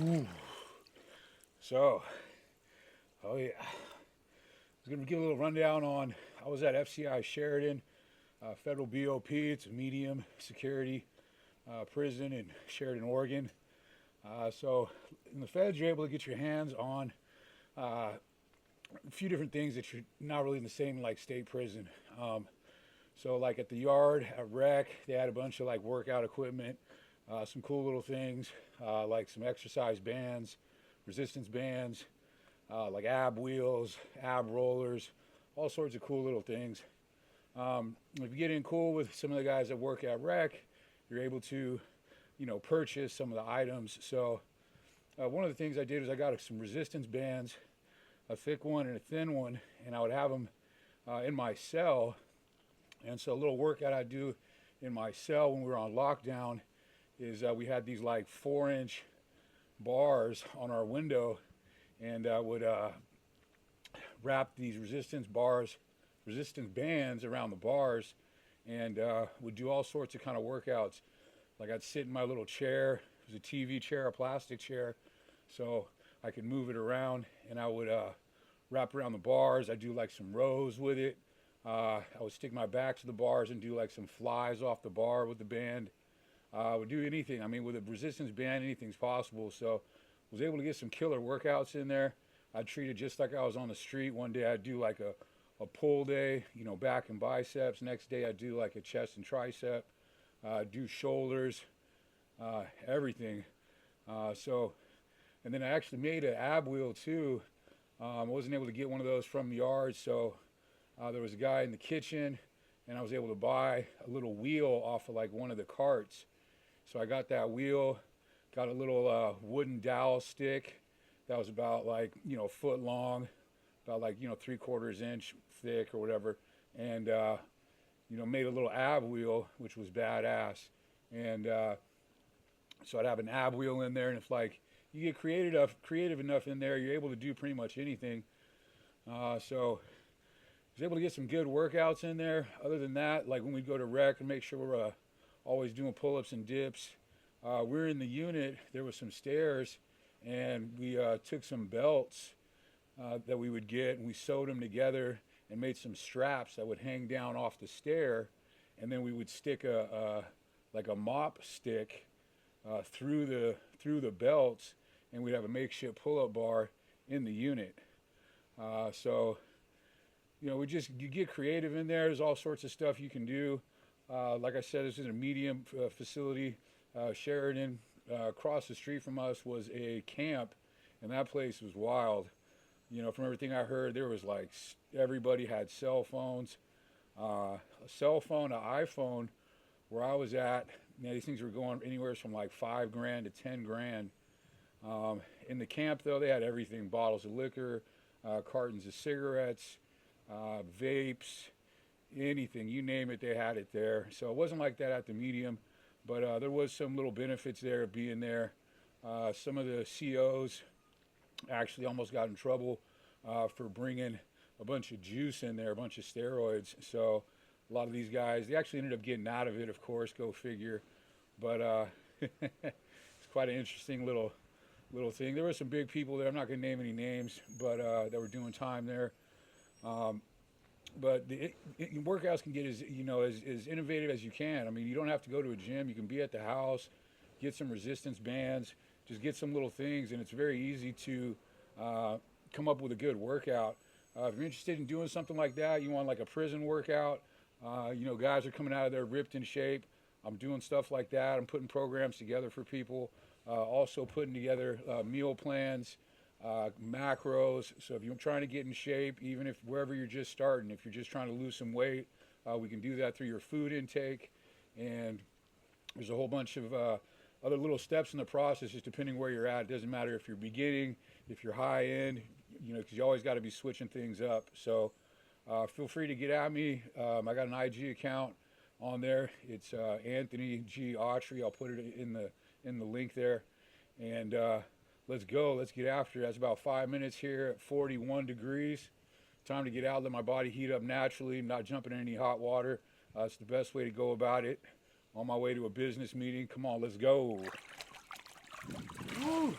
Ooh. So, oh yeah, I was gonna give a little rundown on. I was at FCI Sheridan, federal BOP. It's a medium security prison in Sheridan, Oregon. So, in the feds, you're able to get your hands on a few different things that you're not really in the same like state prison. So, like at the yard at rec, they had a bunch of like workout equipment, some cool little things, like some exercise bands, resistance bands, like ab wheels, ab rollers, all sorts of cool little things. If you get in cool with some of the guys that work at rec, you're able to, purchase some of the items. So one of the things I did is I got some resistance bands, a thick one and a thin one, and I would have them in my cell. And so a little workout I do in my cell when we were on lockdown is we had these like 4-inch bars on our window, and would wrap these resistance bands around the bars, and would do all sorts of kind of workouts. Like I'd sit in my little chair. It was a TV chair, a plastic chair, so I could move it around, and I would wrap around the bars. I'd do like some rows with it. I would stick my back to the bars and do like some flies off the bar with the band. I would do anything. I mean, with a resistance band, anything's possible. So I was able to get some killer workouts in there. I'd treat it just like I was on the street. One day I'd do like a pull day, back and biceps. Next day I'd do like a chest and tricep. Do shoulders, everything. And then I actually made an ab wheel too. I wasn't able to get one of those from the yard, so there was a guy in the kitchen, and I was able to buy a little wheel off of like one of the carts. So I got that wheel, got a little wooden dowel stick that was about like, a foot long, about like, 3/4 inch thick or whatever, and made a little ab wheel, which was badass. And so I'd have an ab wheel in there, and if like you get creative enough in there, you're able to do pretty much anything. So I was able to get some good workouts in there. Other than that, like when we go to rec and make sure we're always doing pull-ups and dips. We're in the unit, there was some stairs, and we took some belts that we would get, and we sewed them together and made some straps that would hang down off the stair, and then we would stick like a mop stick through the belts, and we'd have a makeshift pull-up bar in the unit. So you get creative in there. There's all sorts of stuff you can do. Like I said, this is a medium facility. Sheridan, across the street from us was a camp, and that place was wild. From everything I heard, there was like everybody had cell phones. A cell phone, an iPhone, where I was at, these things were going anywhere from like $5,000 to $10,000. In the camp, though, they had everything: bottles of liquor, cartons of cigarettes, vapes, anything, you name it, they had it there. So it wasn't like that at the medium, but there was some little benefits there of being there. Some of the COs actually almost got in trouble for bringing a bunch of juice in there, a bunch of steroids. So a lot of these guys, they actually ended up getting out of it, of course, go figure. But it's quite an interesting little thing. There were some big people there, I'm not going to name any names, but that were doing time there. But the workouts can get as innovative as you can. I mean, you don't have to go to a gym. You can be at the house, get some resistance bands, just get some little things, and it's very easy to come up with a good workout. If you're interested in doing something like that, you want like a prison workout, guys are coming out of there ripped in shape. I'm doing stuff like that. I'm putting programs together for people, also putting together meal plans, macros. So if you're trying to get in shape, even if wherever you're just starting, if you're just trying to lose some weight, we can do that through your food intake. And there's a whole bunch of other little steps in the process, just depending where you're at. It doesn't matter if you're beginning, if you're high end, because you always got to be switching things up. So feel free to get at me. I got an IG account on there. It's Anthony G. Autry. I'll put it in the link there. And let's go. Let's get after it. That's about 5 minutes here at 41 degrees. Time to get out, let my body heat up naturally. I'm not jumping in any hot water. It's the best way to go about it. On my way to a business meeting. Come on, let's go. Woo.